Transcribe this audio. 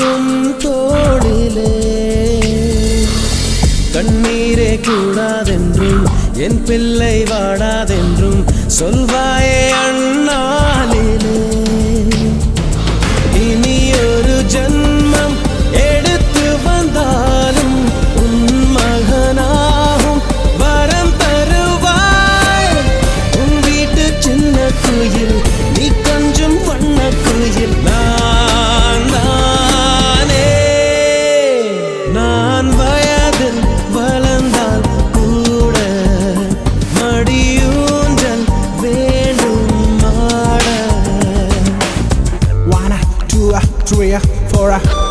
உன் தோளிலே கண்ணீரே கூடாதென்றும் என் பிள்ளை வாடாதென்றும் சொல்வாயே அண்ணாளிலே இனி ஒரு ஜன்மம் எடுத்து வந்தாலும் உன் மகனாகும் வரம் தருவாய் உன் வீட்டு சின்ன குயில் நீ கொஞ்சம் வண்ண குயில் நான் தானே நான் வயதில் வளர்ந்தால் கூட மடியூஞ்சல் வேண்டும் ஆட 1 2 3 4